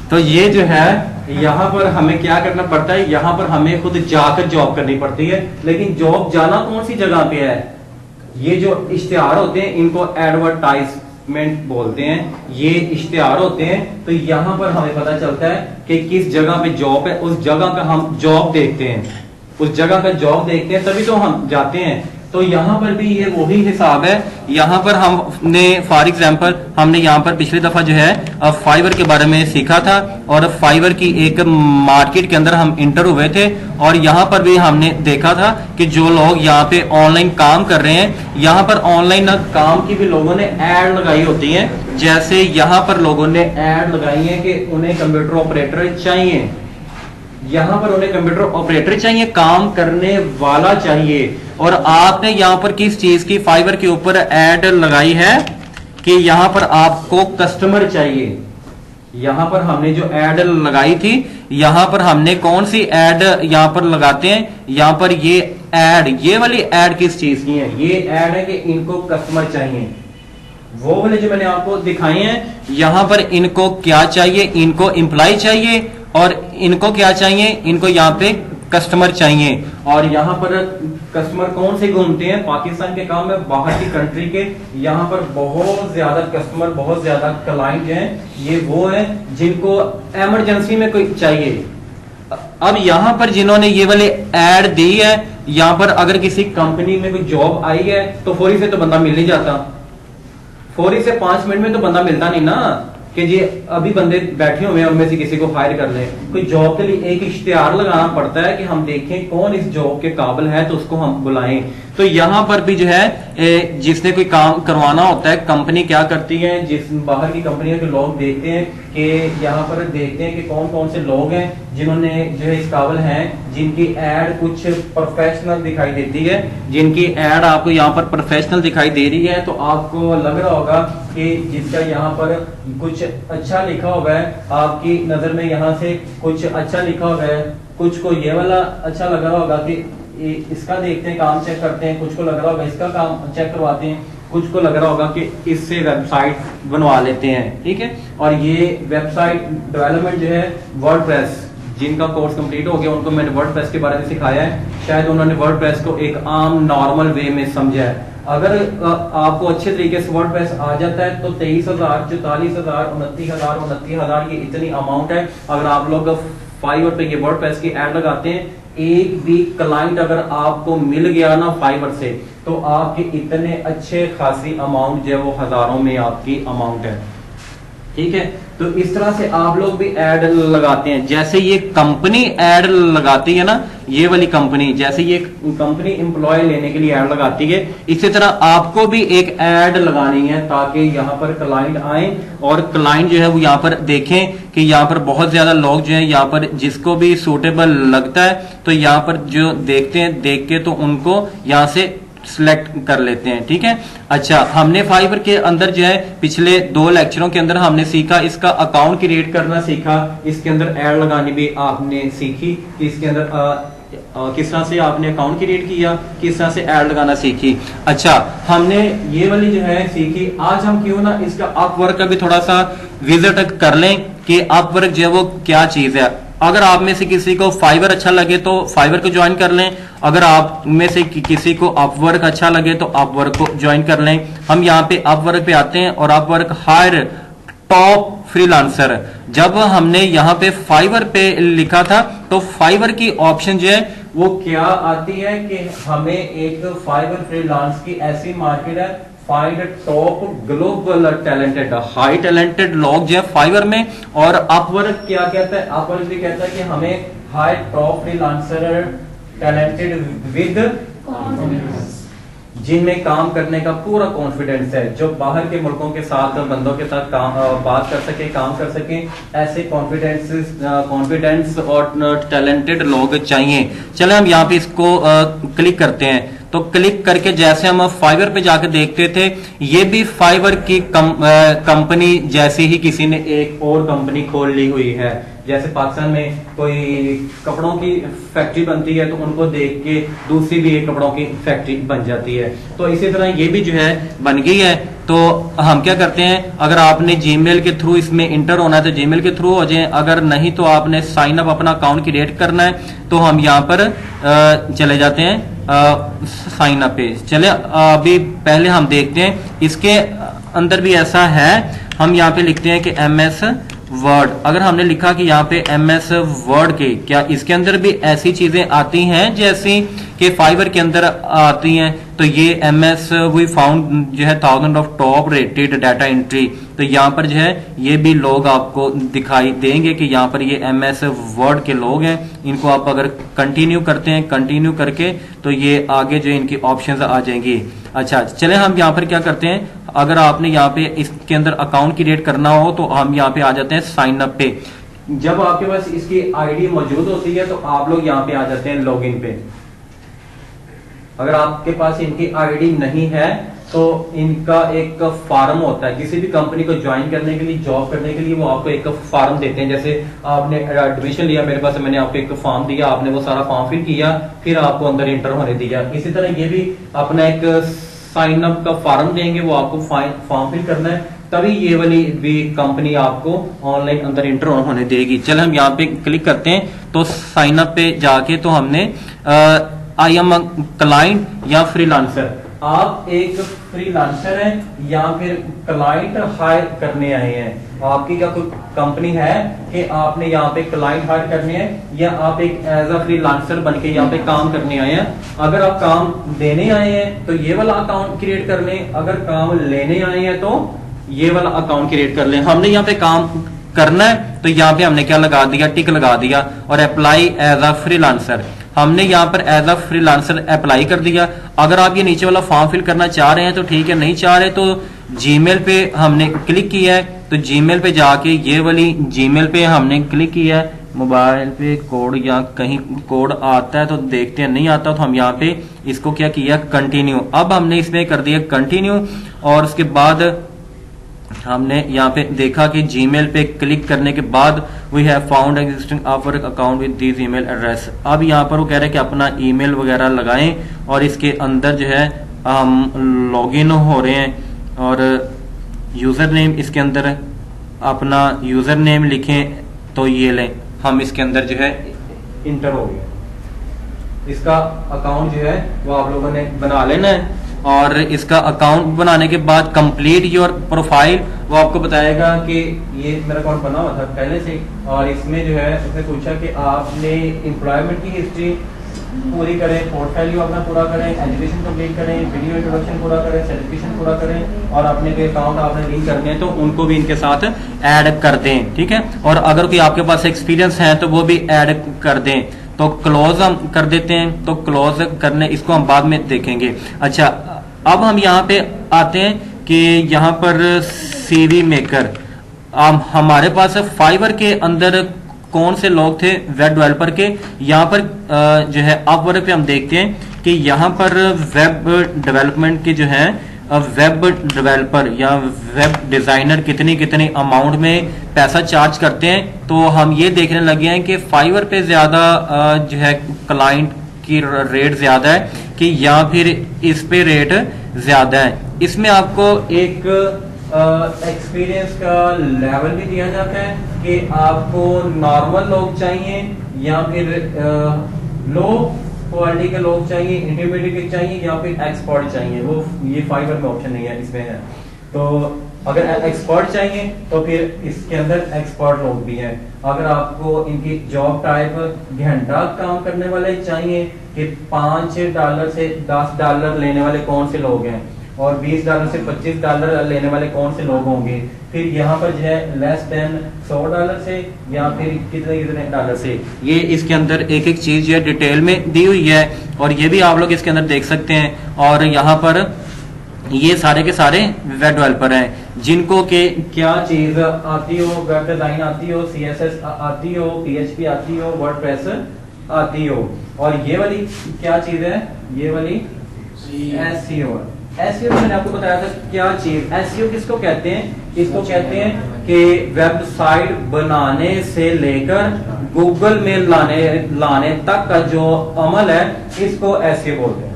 तो ये जो है यहाँ पर हमें क्या करना पड़ता है, यहाँ पर हमें खुद जाकर जॉब करनी पड़ती है। लेकिन जॉब जाना कौन सी जगह पे है, ये जो इश्तिहार होते हैं इनको एडवर्टाइजमेंट बोलते हैं, ये इश्तिहार होते हैं। तो यहाँ पर हमें पता चलता है कि किस जगह पे जॉब है, उस जगह का हम जॉब देखते हैं, उस जगह का जॉब देखते हैं तभी तो हम जाते हैं। तो यहाँ पर भी ये वही हिसाब है। यहाँ पर हमने फॉर एग्जांपल हमने यहाँ पर पिछली दफा जो है फाइवर के बारे में सीखा था और फाइवर की एक मार्केट के अंदर हम इंटर हुए थे और यहाँ पर भी हमने देखा था कि जो लोग यहाँ पे ऑनलाइन काम कर रहे हैं, यहाँ पर ऑनलाइन काम की भी लोगों ने ऐड लगाई होती है। जैसे यहाँ पर लोगों ने ऐड लगाई है कि उन्हें कंप्यूटर ऑपरेटर चाहिए, यहाँ पर उन्हें कंप्यूटर ऑपरेटर चाहिए, काम करने वाला चाहिए। और आपने यहाँ पर किस चीज की फाइवर के ऊपर ऐड लगाई है कि यहाँ पर आपको कस्टमर चाहिए। यहाँ पर हमने जो ऐड लगाई थी, यहाँ पर हमने कौन सी ऐड यहाँ पर लगाते हैं, यहाँ पर ये ऐड, ये वाली ऐड किस चीज की है, ये ऐड है कि इनको कस्टमर चाहिए। वो वाले जो मैंने आपको दिखाए हैं, यहाँ पर इनको क्या चाहिए, इनको एम्प्लॉय चाहिए और इनको क्या चाहिए, इनको यहाँ पे कस्टमर चाहिए। और यहाँ पर कस्टमर कौन से घूमते हैं, पाकिस्तान के काम में बाहर की कंट्री के, यहाँ पर बहुत ज्यादा कस्टमर, बहुत ज्यादा क्लाइंट हैं, ये वो हैं जिनको इमरजेंसी में कोई चाहिए। अब यहाँ पर जिन्होंने ये वाले ऐड दी है, यहाँ पर अगर किसी कंपनी में कोई जॉब आई है तो फौरी से तो बंदा मिल नहीं जाता, फौरी से 5 मिनट में तो बंदा मिलता नहीं ना कि जी अभी बंदे बैठे हुए हैं उनमें से किसी को हायर कर लें। कोई जॉब के लिए एक इश्तिहार लगाना पड़ता है कि हम देखें कौन इस जॉब के काबिल है तो उसको हम बुलाएं। तो यहाँ पर भी जो है जिसने कोई काम करवाना होता है, कंपनी क्या करती है, जिस बाहर की कंपनियों के लोग देखते हैं कि यहाँ पर देखते हैं कि कौन कौन से लोग हैं जिन्होंने जो है इस काबिल हैं, जिनकी एड कुछ प्रोफेशनल दिखाई देती है, जिनकी एड आपको यहाँ पर प्रोफेशनल दिखाई दे रही है तो आपको लग रहा होगा कि जिसका यहाँ पर कुछ अच्छा लिखा हुआ है, आपकी नजर में यहाँ से कुछ अच्छा लिखा हुआ है, कुछ को ये वाला अच्छा लग रहा होगा कि इसका देखते हैं, काम चेक करते हैं, कुछ को लग रहा होगा इसका काम चेक करवाते हैं, कुछ को लग रहा होगा कि इससे वेबसाइट बनवा लेते हैं। ठीक है, और ये वेबसाइट डेवलपमेंट जो है वर्डप्रेस, जिनका कोर्स कंप्लीट हो गया उनको मैंने वर्डप्रेस के बारे में सिखाया है, शायद उन्होंने वर्डप्रेस को एक आम नॉर्मल वे में समझा है। अगर आपको अच्छे तरीके से वर्डप्रेस आ जाता है तो 23,000, 44,000, 29,000, 29,000 ये इतनी अमाउंट है। अगर आप लोग फाइवर पे ये वर्डप्रेस की ऐड लगाते हैं, एक भी क्लाइंट अगर आपको मिल गया ना फाइवर से, तो आपके इतने अच्छे खासी अमाउंट जो है वो हजारों में आपकी अमाउंट है। ठीक है, तो इस तरह से आप लोग भी ऐड लगाते हैं। जैसे ये कंपनी ऐड लगाती है ना, ये वाली कंपनी, जैसे ये कंपनी एम्प्लॉय लेने के लिए ऐड लगाती है, इसी तरह आपको भी एक ऐड लगानी है ताकि यहाँ पर क्लाइंट आए और क्लाइंट जो है वो यहाँ पर देखें कि यहाँ पर बहुत ज्यादा लोग जो है यहाँ पर जिसको भी सूटेबल लगता है तो यहाँ पर जो देखते हैं, देख के तो उनको यहाँ से सिलेक्ट कर लेते हैं। ठीक है, अच्छा, हमने फाइवर के अंदर जो है पिछले 2 लेक्चरों के अंदर हमने सीखा, इसका अकाउंट क्रिएट करना सीखा, इसके अंदर ऐड लगानी भी आपने सीखी, इसके अंदर किस तरह से आपने अकाउंट क्रिएट किया, किस तरह से ऐड लगाना सीखी। अच्छा, हमने ये वाली जो है सीखी। आज हम क्यों ना इसका अपवर्क का भी थोड़ा सा विजिट कर लें कि अपवर्क जो है वो क्या चीज है। अगर आप में से किसी को फाइवर अच्छा लगे तो फाइवर को ज्वाइन कर लें, अगर आप में से किसी को अपवर्क अच्छा लगे तो अपवर्क को ज्वाइन कर लें। हम यहाँ पे अपवर्क पे आते हैं और अपवर्क हायर टॉप फ्रीलांसर, जब हमने यहाँ पे फाइवर पे लिखा था तो फाइवर की ऑप्शन जो है वो क्या आती है कि हमें एक फाइवर फ्रीलांस की ऐसी मार्केट है, find top global talented, high talented लोग जो है फाइवर में। और अपवर्क क्या कहता है, अपवर्क भी कहता है कि हमें high top freelancer talented with जिनमें काम करने का पूरा कॉन्फिडेंस है, जो बाहर के मुल्कों के साथ बंदों के साथ बात कर सके, काम कर सके, ऐसे कॉन्फिडेंस और टैलेंटेड लोग चाहिए। चले हम यहाँ पे इसको क्लिक करते हैं। तो क्लिक करके जैसे हम फाइवर पे जाकर देखते थे, ये भी फाइवर की कंपनी जैसी ही किसी ने एक और कंपनी खोल ली हुई है। जैसे पाकिस्तान में कोई कपड़ों की फैक्ट्री बनती है तो उनको देख के दूसरी भी एक कपड़ों की फैक्ट्री बन जाती है। तो इसी तरह ये भी जो है बन गई है। तो हम क्या करते हैं, अगर आपने जीमेल के थ्रू इसमें इंटर होना है तो जीमेल के थ्रू हो जाए, अगर नहीं तो आपने साइन अप अपना अकाउंट क्रिएट करना है तो हम यहाँ पर चले जाते हैं साइन अप पे। चले अभी पहले हम देखते हैं, इसके अंदर भी ऐसा है। हम यहाँ पे लिखते हैं कि MS वर्ड। अगर हमने लिखा कि यहाँ पे MS वर्ड के, क्या इसके अंदर भी ऐसी चीजें आती हैं जैसी कि फाइवर के अंदर आती हैं? तो ये MS वी फाउंड जो है 1000 of top rated data entry, तो यहाँ पर जो है ये भी लोग आपको दिखाई देंगे कि यहाँ पर ये MS वर्ड के लोग हैं। इनको आप अगर कंटिन्यू करते हैं, कंटिन्यू करके तो ये आगे जो इनकी ऑप्शंस आ जाएंगी। अच्छा चले हम यहाँ पर क्या करते हैं, अगर आपने यहाँ पे इसके अंदर अकाउंट क्रिएट करना हो तो हम यहाँ पे आ जाते हैं साइन अप पे। जब आपके पास इसकी आईडी मौजूद होती है तो आप लोग यहाँ पे आ जाते हैं लॉगिन पे। अगर आपके पास इनकी आईडी नहीं है तो इनका एक फॉर्म होता है, किसी भी कंपनी को ज्वाइन करने के लिए, जॉब करने के लिए वो आपको एक फॉर्म देते हैं। जैसे आपने एडमिशन लिया मेरे पास, मैंने आपको एक फॉर्म दिया, आपने वो सारा फॉर्म फिल किया, फिर आपको अंदर इंटर होने दिया। इसी तरह ये भी अपना एक साइन अप का फॉर्म देंगे, वो आपको फॉर्म फिल करना है, तभी ये वाली भी कंपनी आपको ऑनलाइन अंदर इंटर होने देगी। चल हम यहाँ पे क्लिक करते हैं तो साइन अप पे जाके तो हमने आई एम क्लाइंट या फ्रीलांसर, आप एक फ्रीलांसर हैं या फिर क्लाइंट हायर करने आए हैं। आपकी क्या कोई कंपनी है कि आपने यहाँ पे क्लाइंट हायर करने हैं, या आप एक एज अ फ्रीलांसर बन के यहाँ पे काम करने आए हैं? अगर आप काम देने आए हैं तो ये वाला अकाउंट क्रिएट कर लें, अगर काम लेने आए हैं तो ये वाला अकाउंट क्रिएट कर लें। हमने यहाँ पे काम करना है तो यहाँ पे हमने क्या लगा दिया, टिक लगा दिया, और अप्लाई एज अ फ्रीलांसर, हमने यहाँ पर एज अ फ्रीलांसर अप्लाई कर दिया। अगर आप ये नीचे वाला फॉर्म फिल करना चाह रहे हैं तो ठीक है, नहीं चाह रहे तो जीमेल पे हमने क्लिक किया है, तो जीमेल पे जाके ये वाली जीमेल पे हमने क्लिक किया है। मोबाइल पे कोड या कहीं कोड आता है तो देखते हैं, नहीं आता तो हम यहाँ पे इसको क्या किया, कंटिन्यू। अब हमने इसमें कर दिया कंटिन्यू, और उसके बाद हमने यहाँ पे देखा कि जीमेल पे क्लिक करने के बाद we have found existing Upwork account with this email address. अब यहाँ पर वो कह रहे हैं कि अपना ईमेल वगैरह लगाएं, और इसके अंदर जो है हम लॉगिन हो रहे हैं, और यूजर नेम इसके अंदर अपना यूजर नेम लिखें, तो ये लें हम इसके अंदर जो है इंटर हो गया। इसका अकाउंट जो है वो आप लोगों ने बना लेना है, और इसका अकाउंट बनाने के बाद कंप्लीट योर प्रोफाइल, वो आपको बताएगा कि ये मेरा अकाउंट बना हुआ था पहले से, और इसमें जो है उसने पूछा कि आपने एम्प्लॉयमेंट की हिस्ट्री पूरी करें, पोर्टफोलियो अपना पूरा करें, एजुकेशन कंप्लीट करें, वीडियो इंट्रोडक्शन पूरा करें, सर्टिफिकेशन पूरा करें, और अपने कोई अकाउंट आपने लिंक करने हैं तो उनको भी इनके साथ ऐड कर दें, ठीक है। और अगर कोई आपके पास एक्सपीरियंस है तो वो भी ऐड कर दें। तो क्लोज हम कर देते हैं, तो क्लोज करने इसको हम बाद में देखेंगे। अच्छा अब हम यहाँ पे आते हैं कि यहाँ पर CV मेकर, हमारे पास फाइवर के अंदर कौन से लोग थे वेब डेवलपर के। यहाँ पर जो है अपवर्क पे हम देखते हैं कि यहाँ पर वेब डेवलपमेंट के जो है वेब डेवलपर या वेब डिजाइनर कितनी अमाउंट में पैसा चार्ज करते हैं। तो हम ये देखने लगे हैं कि फाइवर पे ज्यादा जो है क्लाइंट की रेट ज्यादा है कि या फिर इस पे रेट ज्यादा है। इसमें आपको एक एक्सपीरियंस का लेवल भी दिया जाता है कि आपको नॉर्मल लोग चाहिए या फिर लो क्वालिटी के लोग चाहिए, इंटरमीडिएट चाहिए, या फिर एक्सपर्ट चाहिए। वो ये फाइवर में ऑप्शन नहीं है, इसमें है। तो अगर एक्सपर्ट चाहिए तो फिर इसके अंदर एक्सपर्ट लोग भी हैं। अगर आपको इनकी जॉब टाइप घंटा काम करने वाले चाहिए कि $5 से $10 लेने वाले कौन से लोग हैं, और $20 से $25 लेने वाले कौन से लोग होंगे, फिर यहाँ पर जो है लेस देन $100 से या फिर कितने डॉलर से, ये इसके अंदर एक एक चीज जो है डिटेल में दी हुई है, और ये भी आप लोग इसके अंदर देख सकते हैं। और यहाँ पर ये सारे के सारे वेब डेवलपर हैं जिनको के क्या चीज आती हो, वेब डिजाइन आती हो, CSS आती हो, PHP आती हो, वर्डप्रेस आती हो। और ये वाली क्या चीज है, ये वाली SEO। SEO मैंने आपको बताया था क्या चीज। SEO किसको कहते हैं इसको कहते हैं कि वेबसाइट बनाने से लेकर गूगल में लाने तक का जो अमल है इसको ऐसे बोलते हैं।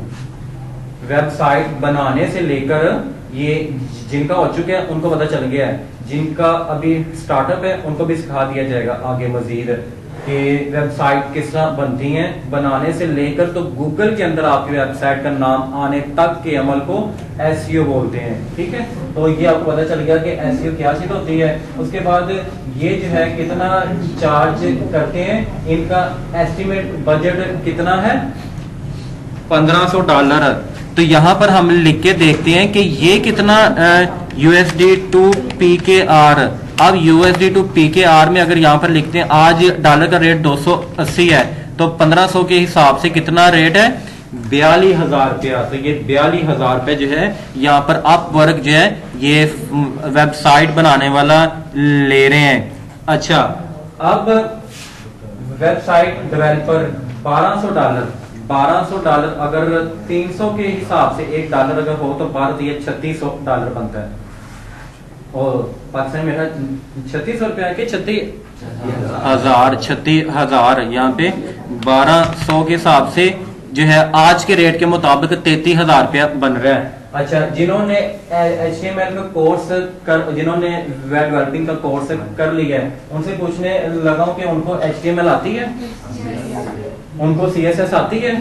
वेबसाइट बनाने से लेकर, ये जिनका हो चुके हैं उनको पता चल गया है, जिनका अभी स्टार्टअप है उनको भी सिखा दिया जाएगा आगे मजीद कि वेबसाइट किस तरह बनती हैं, बनाने से लेकर तो गूगल के अंदर आपकी वेबसाइट का नाम आने तक के अमल को एसईओ बोलते हैं। ठीक है, तो ये आपको पता चल गया कि एसईओ क्या चीज होती है। उसके बाद ये जो है कितना चार्ज करते हैं, इनका एस्टिमेट बजट कितना है, $1500। तो यहाँ पर हम लिख के देखते हैं कि ये कितना USD टू PKR। अब USD टू PKR में अगर यहाँ पर लिखते हैं, आज डॉलर का रेट 280 है, तो 1500 के हिसाब से कितना रेट है, 42,000 रुपया। तो ये 42,000 रुपये जो है यहाँ पर अपवर्क जो है ये वेबसाइट बनाने वाला ले रहे हैं। अच्छा, अब वेबसाइट डेवलपर $1200 अगर 300 के हिसाब से $1 अगर हो तो भारत ये $3600 बनता है, और पाकिस्तान में 3600 रुपया के 36,000 यहाँ पे 1200 के हिसाब से जो है आज के रेट के मुताबिक 33,000 रुपया बन रहा है। अच्छा, जिन्होंने HTML का कोर्स जिन्होंने वेब डेवलपिंग का कोर्स कर लिया है उनसे पूछने लगा हूं कि उनको HTML आती है, उनको CSS आती है,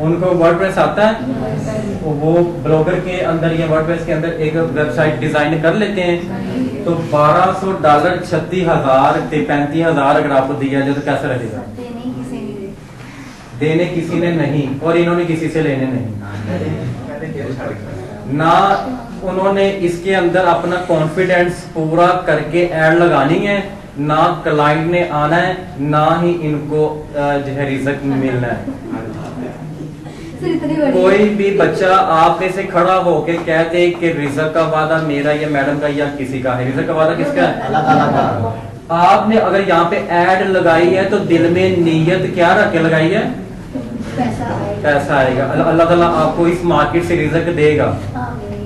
उनको वर्डप्रेस आता है, वो ब्लॉगर के अंदर या वर्डप्रेस के अंदर एक वेबसाइट डिजाइन कर लेते हैं। तो $1200 36,000 35,000 अगर आपको दिया जाए तो कैसा रहेगा? देने किसी ने नहीं, और इन्होंने किसी से लेने नहीं ना, उन्होंने इसके अंदर अपना कॉन्फिडेंस पूरा करके ऐड लगानी है, ना क्लाइंट ने आना है, ना ही इनको जो है रिजल्ट मिलना है। कोई भी बच्चा आप में से खड़ा होके कहते कि रिजल्ट का वादा मेरा या मैडम का या किसी का है, रिजल्ट का वादा किसका है? आपने अगर यहाँ पे ऐड लगाई है तो दिल में नीयत क्या रख के लगाई है? पैसा आएगा। अल्लाह ताला आपको इस मार्केट से रिजल्ट देगा।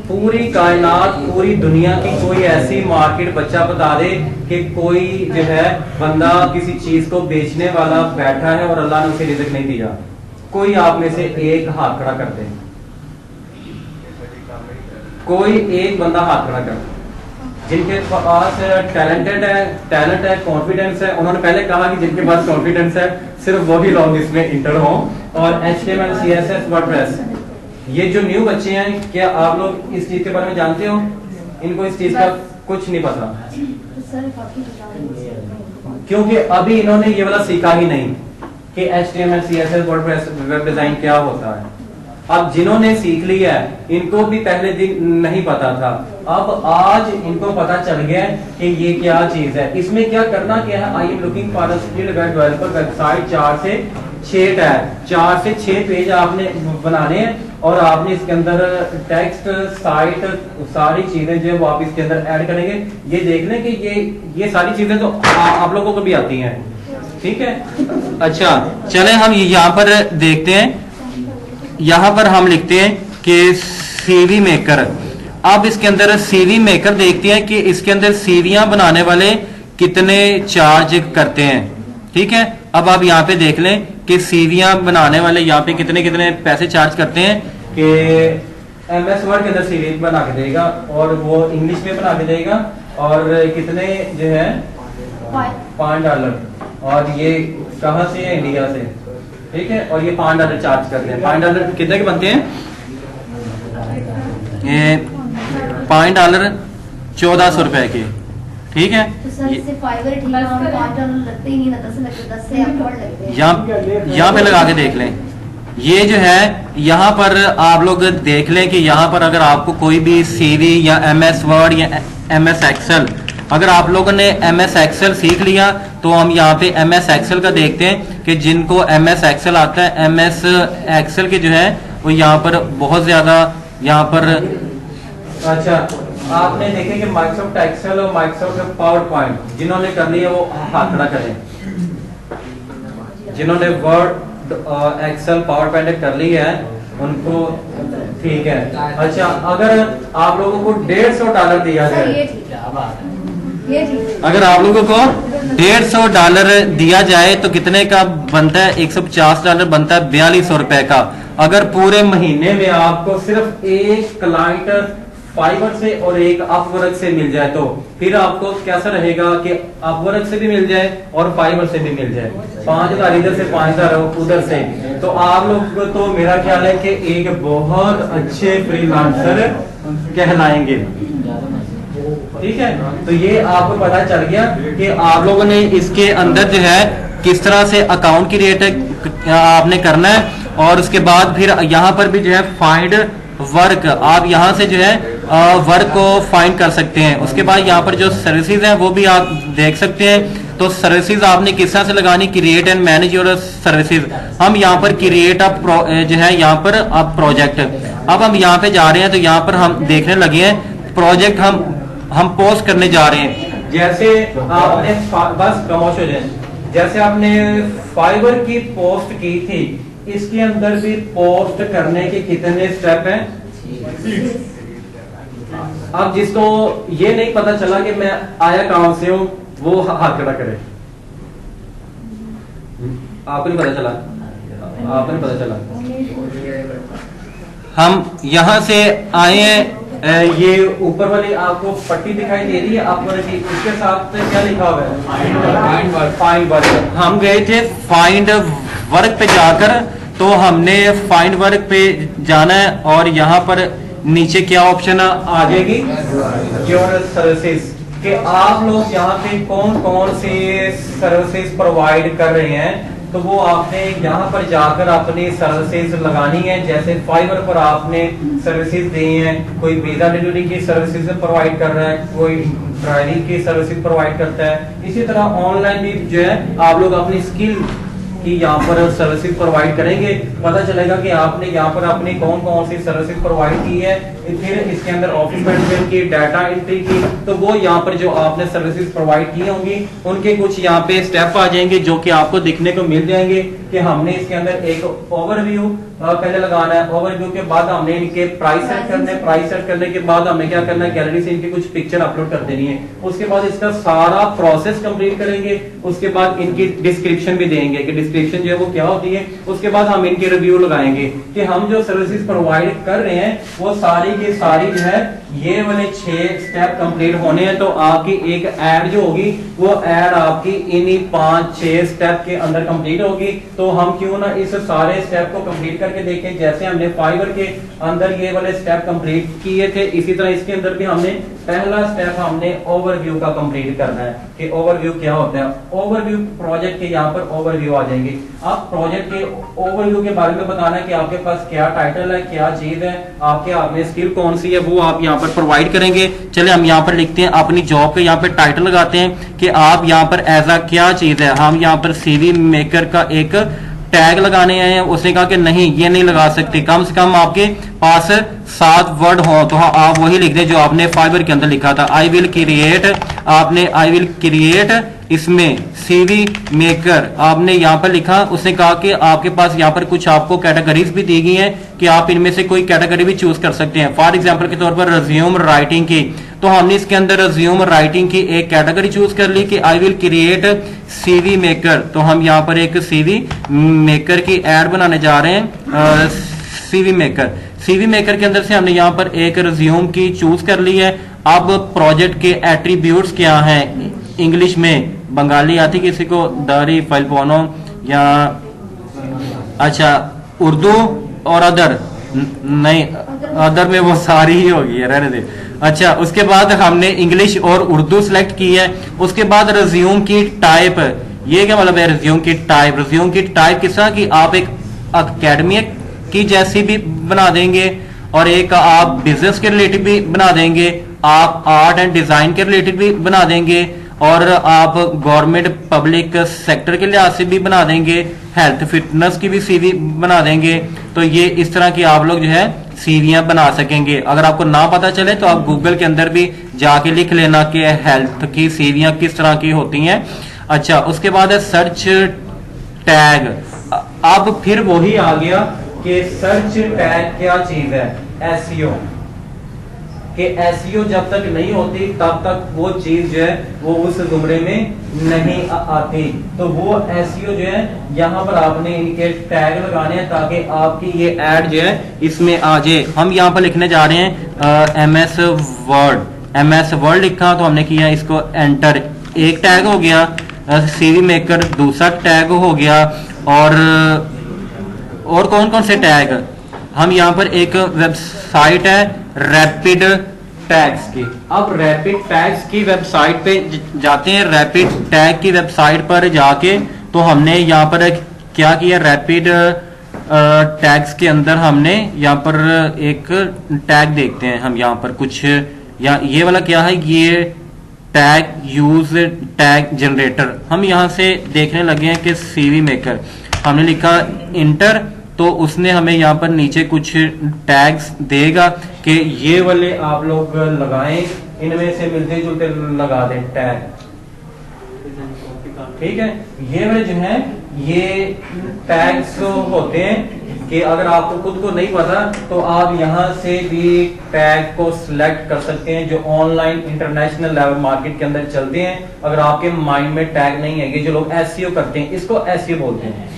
पूरी कायनात, पूरी दुनिया की कोई ऐसी मार्केट बच्चा बता दे कि कोई जो है बंदा किसी चीज को बेचने वाला बैठा है और अल्लाह ने उसे रिजल्ट नहीं दिया, कोई आप में से एक हाथ खड़ा कर दे, कोई एक बंदा हाथ खड़ा कर दे जिनके पास टैलेंट है, कॉन्फिडेंस है। उन्होंने पहले कहा कि जिनके पास कॉन्फिडेंस है सिर्फ वही लोग इसमें इंटर हो, और HTML CSS वर्डप्रेस, ये जो न्यू बच्चे हैं, क्या आप लोग इस चीज के बारे में जानते हो? इनको इस चीज का कुछ नहीं पता, क्योंकि अभी इन्होंने ये वाला सीखा ही नहीं कि HTML CSS WordPress web design क्या होता है। अब जिन्होंने सीख लिया है इनको भी पहले दिन नहीं पता था, अब आज इनको पता चल गया कि ये क्या चीज है। इसमें क्या करना क्या है, I am looking for a skilled web developer website, 4 से 6 टैग, 4 से 6 पेज आपने बनाने हैं, और आपने इसके अंदर टेक्स्ट, साइट, सारी चीजें जो आप इसके अंदर ऐड करेंगे। ये देख लें कि ये सारी चीजें तो आप लोगों को भी आती हैं। ठीक है, अच्छा चले हम यहाँ पर देखते हैं, यहाँ पर हम लिखते हैं कि CV मेकर। अब इसके अंदर CV मेकर देखते हैं कि इसके अंदर सीवियां बनाने वाले कितने चार्ज करते हैं। ठीक है, अब आप यहाँ पे देख लें कि सीवियां बनाने वाले यहाँ पे कितने कितने पैसे चार्ज करते हैं कि MS वर्ड के अंदर CV बना के देगा और वो इंग्लिश में बना के देगा, और कितने जो है $5, और ये कहाँ से है? इंडिया से। ठीक है, और ये $5 चार्ज करते हैं। $5 कितने के बनते हैं? ये $5 1400 रुपए के। ठीक है, यहाँ पे लगा के देख लें। ये जो है यहाँ पर आप लोग देख लें कि यहाँ पर अगर आपको कोई भी CV या MS वर्ड या MS एक्सेल, अगर आप लोगों ने MS एक्सेल सीख लिया तो हम यहाँ पे MS एक्सेल का देखते हैं कि जिनको MS एक्सेल आता है, MS एक्सेल के जो है वो यहाँ पर बहुत ज्यादा यहाँ पर। अच्छा, आपने देखे कि माइक्रोसॉफ्ट एक्सेल और माइक्रोसॉफ्ट पावर पॉइंट जिन्होंने कर लिया वो हाथ खड़ा करें। जिन्होंने वर्ड एक्सेल पावर पॉइंट कर लिया है उनको, ठीक है। अच्छा, अगर आप लोगों को $150 दिया जाए, अगर आप लोगों को $150 दिया जाए तो कितने का बनता है? $150 बनता है, ₹4200 का। अगर पूरे महीने में आपको सिर्फ एक क्लाइंट फाइबर से और एक अपवर्क से मिल जाए तो फिर आपको कैसा रहेगा कि अपवर्क से भी मिल जाए और फाइबर से भी मिल जाए, 5000 इधर से 5000 उधर से, तो आप लोग को तो मेरा ख्याल है कि एक बहुत अच्छे फ्रीलांसर कहलाएंगे। ठीक है, तो ये आपको पता चल गया कि आप लोगों ने इसके अंदर जो है किस तरह से अकाउंट क्रिएट आपने करना है, और उसके बाद फिर यहाँ पर भी जो है फाइंड वर्क, आप यहाँ से जो है वर्क को फाइंड कर सकते हैं। उसके बाद यहाँ पर जो सर्विसेज हैं वो भी आप देख सकते हैं। तो सर्विसेज आपने किस तरह से लगानी, create and manage your services. हम यहाँ पर क्रिएट अप जो है यहाँ पर अब प्रोजेक्ट, अब हम यहाँ पे जा रहे हैं तो यहाँ पर हम देखने लगे हैं प्रोजेक्ट हम पोस्ट करने जा रहे हैं। जैसे आपने बस खामोश हो जाए, जैसे आपने फाइबर की पोस्ट की थी, इसके अंदर भी पोस्ट करने के कितने स्टेप हैं? अब जिसको ये नहीं पता चला कि मैं आया कहां से हूं, वो हाथ खड़ा करे। आपको नहीं पता चला? आपको नहीं पता चला? हम यहां से आए हैं, ये ऊपर वाली आपको पट्टी दिखाई दे रही है आपको, इसके साथ क्या लिखा हुआ है? Find work. हम गए थे फाइंड वर्क पे जाकर, तो हमने फाइंड वर्क पे जाना है और यहाँ पर नीचे क्या ऑप्शन आ जाएगी, योर सर्विसेज, कि आप लोग यहाँ पे कौन कौन से सर्विसेज प्रोवाइड कर रहे हैं। तो वो आपने यहाँ पर जाकर अपनी सर्विसेज लगानी है। जैसे फाइबर पर आपने सर्विसेज दी हैं, कोई वीजा डिलीवरी की सर्विसेज प्रोवाइड कर रहा है, कोई ड्राइविंग की सर्विसेज प्रोवाइड करता है। इसी तरह ऑनलाइन भी जो है आप लोग अपनी स्किल कि यहाँ पर सर्विसेज प्रोवाइड करेंगे, पता चलेगा कि आपने यहाँ पर अपनी कौन कौन सी सर्विसेज प्रोवाइड की है। फिर इसके अंदर ऑफिस मैनेजमेंट की, डाटा एंट्री की, तो वो यहाँ पर जो आपने सर्विसेज प्रोवाइड की होंगी उनके कुछ यहाँ पे स्टेप आ जाएंगे जो कि आपको दिखने को मिल जाएंगे कि हमने इसके अंदर एक ओवरव्यू पहले लगाना है। ओवरव्यू के बाद हमने इनके प्राइस सेट करने, प्राइस सेट करने के बाद हमें क्या करना है, गैलरी से इनकी कुछ पिक्चर अपलोड कर देनी है। उसके बाद इसका सारा प्रोसेस कंप्लीट करेंगे। उसके बाद इनकी डिस्क्रिप्शन भी देंगे कि डिस्क्रिप्शन जो है वो क्या होती है। उसके बाद हम इनके रिव्यू लगाएंगे कि हम जो सर्विसेज प्रोवाइड कर रहे हैं वो सारी की सारी जो है ये वाले 6 स्टेप कंप्लीट होने हैं। तो आपकी एक ऐड जो होगी वो ऐड आपकी इन्हीं 5-6 स्टेप के अंदर कंप्लीट होगी। तो हम क्यों ना इस सारे स्टेप को कंप्लीट करके देखें। जैसे हमने फाइबर के अंदर ये वाले स्टेप कंप्लीट किए थे, इसी तरह इसके अंदर भी हमने पहला स्टेप हमने ओवरव्यू का कंप्लीट करना है कि ओवरव्यू क्या होता है। ओवरव्यू प्रोजेक्ट के यहाँ पर ओवरव्यू आ जाएंगे। अब प्रोजेक्ट के ओवरव्यू के बारे में बताना है कि आपके पास क्या टाइटल है, क्या चीज है, आपके आपने स्किल कौन सी है, वो आप यहाँ पर प्रोवाइड करेंगे। चले हम यहाँ पर लिखते हैं अपनी जॉब के यहाँ पे टाइटल लगाते हैं कि आप यहाँ पर एज क्या चीज है। हम यहाँ पर सीवी मेकर का एक टैग लगाने आए हैं। उसने कहा कि नहीं ये नहीं लगा सकते, कम से कम आपके पास 7 वर्ड हो। तो हाँ आप वही लिख दें जो आपने फाइबर के अंदर लिखा था। आई विल क्रिएट, आपने आई विल क्रिएट इसमें सीवी मेकर आपने यहाँ पर लिखा। उसने कहा कि आपके पास यहाँ पर कुछ आपको कैटेगरीज भी दी गई हैं कि आप इनमें से कोई कैटेगरी भी चूज कर सकते हैं। फॉर एग्जांपल के तौर पर रिज्यूम राइटिंग की, तो हमने इसके अंदर रिज्यूम राइटिंग की एक कैटेगरी चूज कर ली कि I will create CV maker. तो हम यहाँ पर एक सीवी मेकर की एड बनाने जा रहे हैं। सीवी मेकर के अंदर से हमने यहाँ पर एक रिज्यूम की चूज कर ली है। अब प्रोजेक्ट के एट्रीब्यूट्स क्या हैं, इंग्लिश में, बंगाली आती किसी को, दारी फलपोनो या अच्छा उर्दू और अदर नहीं, अदर में वो सारी ही होगी, रहने दे। अच्छा उसके बाद हमने इंग्लिश और उर्दू सिलेक्ट की है। उसके बाद रिज्यूम की टाइप, ये क्या मतलब है रिज्यूम की टाइप। रिज्यूम की टाइप किस तरह की, आप एक एकेडमिक की जैसी भी बना देंगे और एक आप बिजनेस के रिलेटेड भी बना देंगे, आप आर्ट एंड डिजाइन के रिलेटेड भी बना देंगे और आप गवर्नमेंट पब्लिक सेक्टर के लिहाज से भी बना देंगे, हेल्थ फिटनेस की भी सीवी बना देंगे। तो ये इस तरह की आप लोग जो है सीवियां बना सकेंगे। अगर आपको ना पता चले तो आप गूगल के अंदर भी जाके लिख लेना कि हेल्थ की सीवियां किस तरह की होती हैं। अच्छा उसके बाद है सर्च टैग। अब फिर वही आ गया कि सर्च टैग क्या चीज है, एसईओ, कि एसईओ जब तक नहीं होती तब तक वो चीज जो है वो उस जुमरे में नहीं आती। तो वो एसईओ जो है यहाँ पर आपने इनके टैग लगाने हैं ताकि आपकी ये ऐड जो है इसमें आ जाए। हम यहाँ पर लिखने जा रहे हैं एमएस वर्ड लिखा तो हमने किया इसको एंटर, एक टैग हो गया। सीवी मेकर दूसरा टैग हो गया। और कौन कौन से टैग, हम यहाँ पर एक वेबसाइट है रैपिड टैग्स की। अब रैपिड टैग्स की वेबसाइट पे जाते हैं। रैपिड टैग की वेबसाइट पर जाके तो हमने यहाँ पर क्या किया, रैपिड टैग्स के अंदर हमने यहाँ पर एक टैग देखते हैं हम यहाँ पर कुछ, या ये वाला क्या है, ये टैग यूज टैग जनरेटर। हम यहाँ से देखने लगे हैं कि सीवी मेकर, हमने लिखा इंटर तो उसने हमें यहाँ पर नीचे कुछ टैग्स देगा कि ये वाले आप लोग लगाएं, इनमें से मिलते जुलते लगा दें टैग, ठीक है। ये वाले जो है ये टैग्स होते हैं कि अगर आपको खुद को नहीं पता तो आप यहाँ से भी टैग को सिलेक्ट कर सकते हैं जो ऑनलाइन इंटरनेशनल लेवल मार्केट के अंदर चलते हैं। अगर आपके माइंड में टैग नहीं है, ये जो लोग एसईओ करते हैं इसको एसईओ बोलते हैं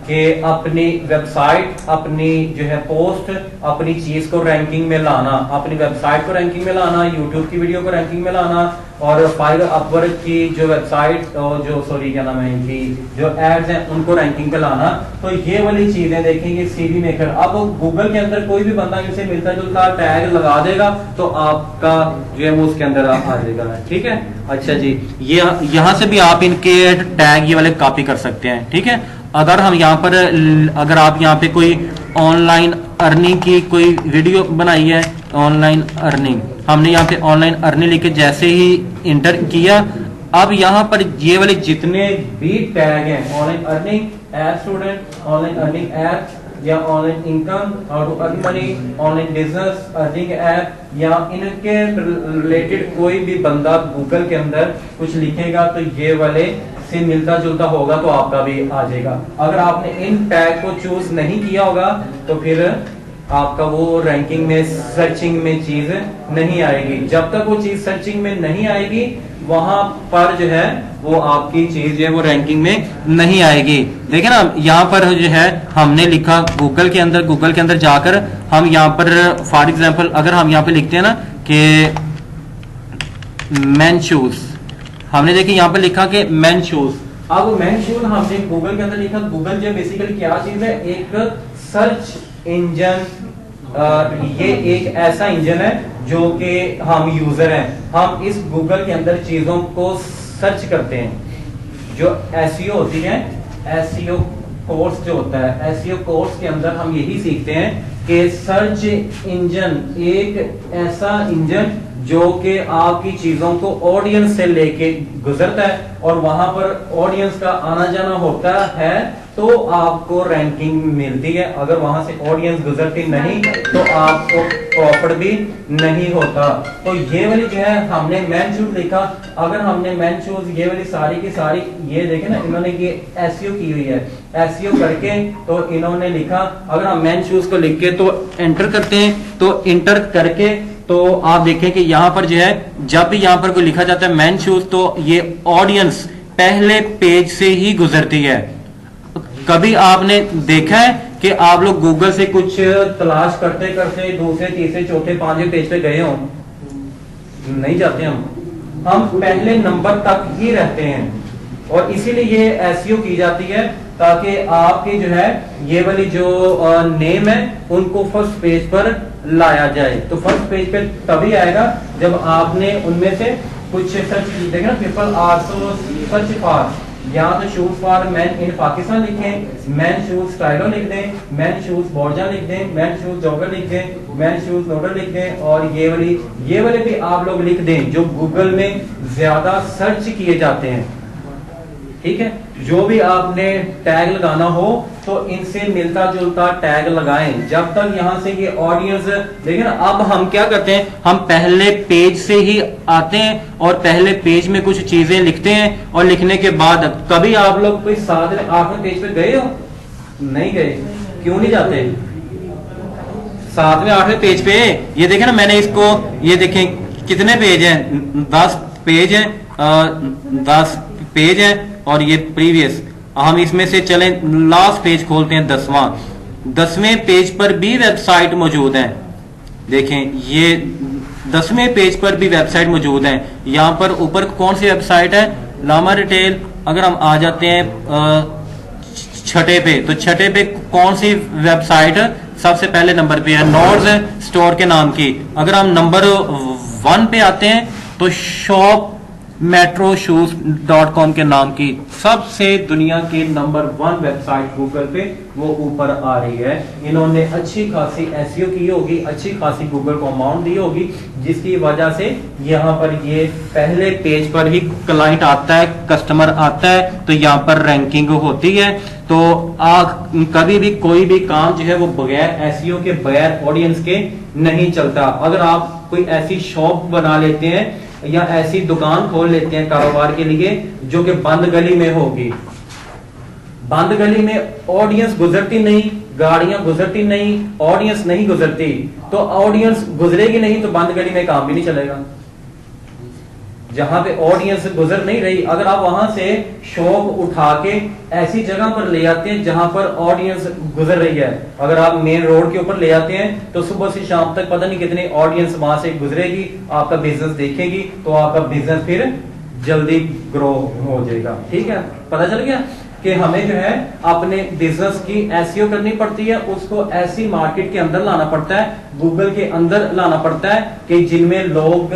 कि अपनी वेबसाइट, अपनी जो है पोस्ट, अपनी चीज को रैंकिंग में लाना, अपनी वेबसाइट को रैंकिंग में लाना, यूट्यूब की वीडियो को रैंकिंग में लाना, और फाइवर अपवर्क की जो वेबसाइट और जो सॉरी क्या नाम है इनकी जो एड्स हैं उनको रैंकिंग पे लाना। तो ये वाली चीजें देखेंगे सीवी मेकर। अब गूगल के अंदर कोई भी बंदा इनसे मिलता जुलता टैग लगा देगा तो आपका जो है वो उसके अंदर आ जाएगा, ठीक है। अच्छा जी, ये यहाँ से भी आप इनके टैग ये वाले कॉपी कर सकते हैं, ठीक है। अगर हम यहाँ पर, अगर आप यहाँ पे कोई ऑनलाइन अर्निंग की कोई वीडियो बनाई है, ऑनलाइन अर्निंग, हमने यहाँ पे ऑनलाइन अर्निंग लिख के जैसे ही इंटर किया, अब यहाँ पर ये वाले जितने भी टैग हैं, online earning as student, online earning app या online income, how to earn money, online business earning app, या इनके रिलेटेड कोई भी बंदा गूगल के अंदर कुछ लिखेगा तो ये वाले से मिलता जुलता होगा तो आपका भी आ जाएगा। अगर आपने इन टैग को चूज नहीं किया होगा तो फिर आपका वो रैंकिंग में, सर्चिंग में चीज नहीं आएगी। जब तक वो चीज सर्चिंग में नहीं आएगी वहां पर जो है वो आपकी चीज जो है वो रैंकिंग में नहीं आएगी। देखिए ना, यहाँ पर जो है हमने लिखा गूगल के अंदर जाकर हम यहाँ पर फॉर एग्जांपल अगर हम यहाँ पे लिखते हैं ना कि मेन शूज, हमने देखिए यहाँ पर लिखा कि मेन शूज। अब मेन शूज हमने गूगल के अंदर लिखा। गूगल जो बेसिकली क्या चीज है, एक सर्च इंजन, ये एक ऐसा इंजन है जो कि हम यूजर हैं, हम इस गूगल के अंदर चीजों को सर्च करते हैं। जो एसईओ होती है, एसईओ कोर्स जो होता है, एसईओ कोर्स के अंदर हम यही सीखते हैं कि सर्च इंजन एक ऐसा इंजन जो कि आपकी चीजों को ऑडियंस से लेके गुजरता है और वहां पर ऑडियंस का आना जाना होता है तो आपको रैंकिंग मिलती है। अगर वहां से ऑडियंस गुजरती नहीं तो आपको प्रॉफिट भी नहीं होता। तो ये वाली जो है हमने मैन शूज लिखा। अगर हमने मैन शूज ये वाली सारी की सारी ये देखे ना, इन्होंने ये एसईओ की हुई है, एसईओ करके तो इन्होंने लिखा। अगर हम मैन शूज को लिख के तो एंटर करते हैं तो इंटर करके तो आप देखें कि यहाँ पर जो है जब भी यहाँ पर कोई लिखा जाता है मैन शूज तो ये ऑडियंस पहले पेज से ही गुजरती है। कभी आपने देखा है कि आप लोग गूगल से कुछ तलाश करते करते दूसरे तीसरे चौथे पांचवें पेज पे गए हो? नहीं जाते हम पहले नंबर तक ही रहते हैं और इसीलिए ये एसईओ की जाती है ताकि आपकी जो है ये वाली जो नेम है उनको फर्स्ट पेज पर लाया जाए। तो फर्स्ट पेज पे तभी आएगा जब आपने उनमें से कुछ सर्च देखें ना, पीपल आल्सो सर्च फॉर, या तो shoes for man in Pakistan लिखें, मैन शूज स्टाइलो लिख दें, मैन शूज बोर्जा लिख दें, मैन शूज जॉगर लिख दें, मैन शूज नोडल लिख दें और ये वाले भी आप लोग लिख दें जो गूगल में ज्यादा सर्च किए जाते हैं। ठीक है, जो भी आपने टैग लगाना हो तो इनसे मिलता जुलता टैग लगाएं। जब तक यहां से ये ऑडियंस देखिए ना, अब हम क्या करते हैं, हम पहले पेज से ही आते हैं और पहले पेज में कुछ चीजें लिखते हैं और लिखने के बाद कभी आप लोग कोई 7वें 8वें पेज पे गए हो? नहीं गए। क्यों नहीं जाते? 7वें 8वें पेज पे ये देखें ना, मैंने इसको, ये देखें कितने पेज हैं, 10 पेज हैं, 10 पेज है और ये प्रीवियस। हम इसमें से चलें लास्ट पेज खोलते हैं, 10वें पेज पर भी वेबसाइट मौजूद है। देखें ये 10वें पेज पर भी वेबसाइट मौजूद है। यहां पर ऊपर कौन सी वेबसाइट है? लामा रिटेल। अगर हम आ जाते हैं छठे पे, तो छठे पे कौन सी वेबसाइट सबसे पहले नंबर पे है? नॉर्ड्स स्टोर के नाम की। अगर हम नंबर 1 पे आते हैं तो शॉप metroshoes.com के नाम की सबसे दुनिया की नंबर 1 वेबसाइट गूगल पे वो ऊपर आ रही है। इन्होंने अच्छी खासी एसईओ की होगी, अच्छी खासी गूगल को अमाउंट दी होगी, जिसकी वजह से यहाँ पर ये पहले पेज पर ही क्लाइंट आता है, कस्टमर आता है, तो यहाँ पर रैंकिंग होती है। तो कभी भी कोई भी काम जो है वो बगैर एसईओ के, बगैर ऑडियंस के नहीं चलता। अगर आप कोई ऐसी शॉप बना लेते हैं या ऐसी दुकान खोल लेते हैं कारोबार के लिए जो कि बंद गली में होगी, बंद गली में ऑडियंस गुजरती नहीं, गाड़ियां गुजरती नहीं, ऑडियंस नहीं गुजरती, तो ऑडियंस गुजरेगी नहीं तो बंद गली में काम भी नहीं चलेगा। जहां पे ऑडियंस गुजर नहीं रही, अगर आप वहां से शॉप उठा के ऐसी जगह पर ले आते हैं जहां पर ऑडियंस गुजर रही है, अगर आप मेन रोड के ऊपर ले आते हैं तो सुबह से शाम तक पता नहीं कितनी ऑडियंस वहां से गुजरेगी, आपका बिजनेस देखेगी, तो आपका बिजनेस फिर जल्दी ग्रो हो जाएगा। ठीक है, पता चल गया कि हमें जो है अपने बिजनेस की एसईओ करनी पड़ती है, उसको ऐसी मार्केट के अंदर लाना पड़ता है, गूगल के अंदर लाना पड़ता है कि जिनमें लोग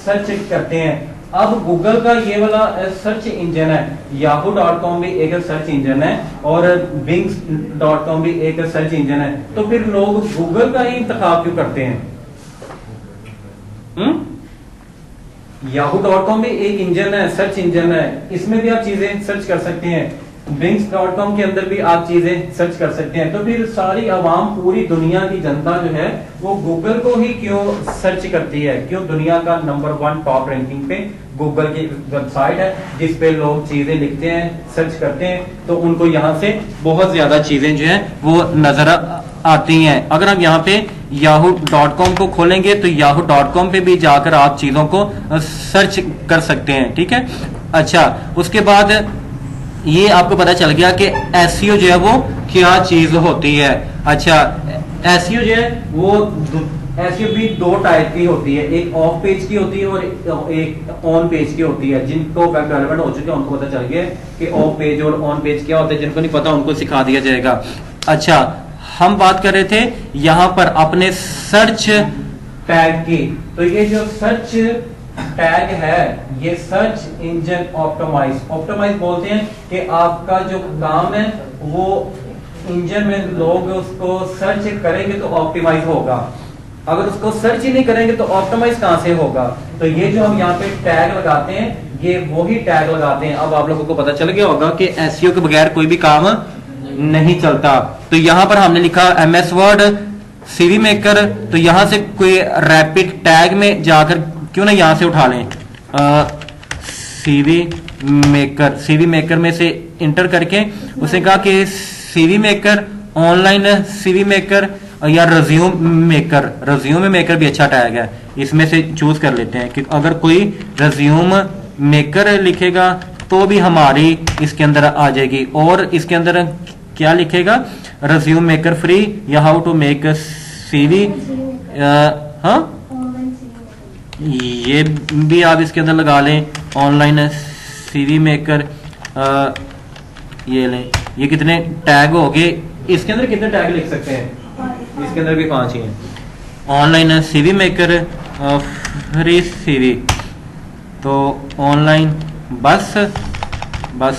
सर्च करते हैं। अब गूगल का ये वाला सर्च इंजन है, yahoo.com भी एक सर्च इंजन है और bing.com भी एक सर्च इंजन है, तो फिर लोग गूगल का ही इंतखाब क्यों करते हैं? yahoo.com भी एक इंजन है, सर्च इंजन है, इसमें भी आप चीजें सर्च कर सकते हैं, bing.com के अंदर भी आप चीजें सर्च कर सकते हैं। तो फिर सारी आवाम, पूरी दुनिया की जनता जो है वो गूगल को ही क्यों सर्च करती है? क्यों दुनिया का नंबर 1 टॉप रैंकिंग पे गूगल की वेबसाइट है जिस पे लोग चीजें लिखते हैं, सर्च करते हैं, तो उनको यहाँ से बहुत ज्यादा चीजें जो है वो नजर आती हैं। अगर हम यहाँ पे yahoo.com को खोलेंगे तो yahoo.com पे भी जाकर आप चीजों को सर्च कर सकते हैं। ठीक है, अच्छा, उसके बाद ये आपको पता चल गया कि एसईओ जो है वो क्या चीज होती है। अच्छा, एसईओ जो है वो एसईओ भी 2 टाइप की होती है, एक ऑफ पेज की होती है और एक ऑन पेज की होती है। जिनको वेब डेवलपमेंट हो चुके हैं उनको पता चल गया कि ऑफ पेज और ऑन पेज क्या होता है, जिनको नहीं पता उनको सिखा दिया जाएगा। अच्छा, हम बात कर रहे थे यहां पर अपने सर्च टैग की, तो ये जो सर्च टैग है ये सर्च इंजन ऑप्टिमाइज बोलते हैं कि आपका जो काम है वो इंजन में लोग उसको सर्च करेंगे तो ऑप्टिमाइज होगा, अगर उसको सर्च ही नहीं करेंगे तो ऑप्टिमाइज कहां से होगा? तो ये जो हम यहाँ पे टैग लगाते हैं ये वही टैग लगाते हैं। अब आप लोगों को पता चल गया होगा कि एसईओ के बगैर कोई भी काम नहीं चलता। तो यहां पर हमने लिखा एमएस वर्ड, सीवी मेकर, तो यहां से कोई रैपिड टैग में जाकर क्यों ना यहां से उठा लें, सीवी मेकर में से इंटर करके उसने कहा कि CV maker, online CV maker या रिज्यूम मेकर भी अच्छा टैग है, इसमें से चूज कर लेते हैं कि अगर कोई रिज्यूम मेकर लिखेगा तो भी हमारी इसके अंदर आ जाएगी। और इसके अंदर क्या लिखेगा? रिज्यूम मेकर फ्री या हाउ टू मेक सीवी, हाँ ये भी आप इसके अंदर लगा लें, ऑनलाइन सीवी मेकर। ये लें, ये कितने टैग हो गए? इसके अंदर कितने टैग लिख सकते हैं? इसके अंदर भी 5 ही हैं। Online CV maker, free CV, तो ऑनलाइन बस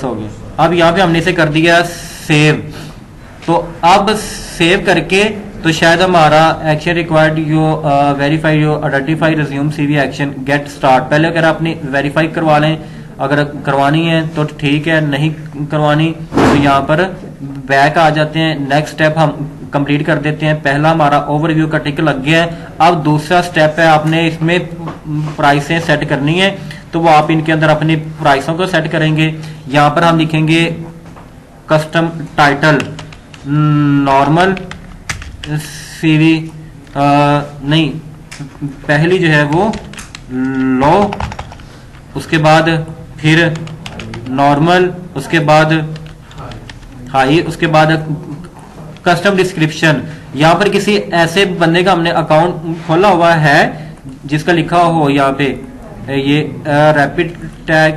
हो गया। अब यहाँ पे हमने इसे कर दिया सेव, तो अब सेव करके तो शायद हमारा action required you verify you identify resume CV action get start. पहले अगर आपने वेरीफाई करवा लें, अगर करवानी है तो ठीक है, नहीं करवानी तो यहाँ पर बैक आ जाते हैं। नेक्स्ट स्टेप हम कंप्लीट कर देते हैं। पहला हमारा ओवरव्यू का टिक लग गया है। अब दूसरा स्टेप है, आपने इसमें प्राइसें सेट करनी है, तो वो आप इनके अंदर अपनी प्राइसों को सेट करेंगे। यहाँ पर हम लिखेंगे कस्टम टाइटल, नॉर्मल सीवी, नहीं, पहली जो है वो लो, उसके बाद फिर नॉर्मल, उसके बाद हाई, उसके बाद कस्टम डिस्क्रिप्शन। यहाँ पर किसी ऐसे बंदे का हमने अकाउंट खोला हुआ है जिसका लिखा हो यहाँ पे ये रैपिड टैग,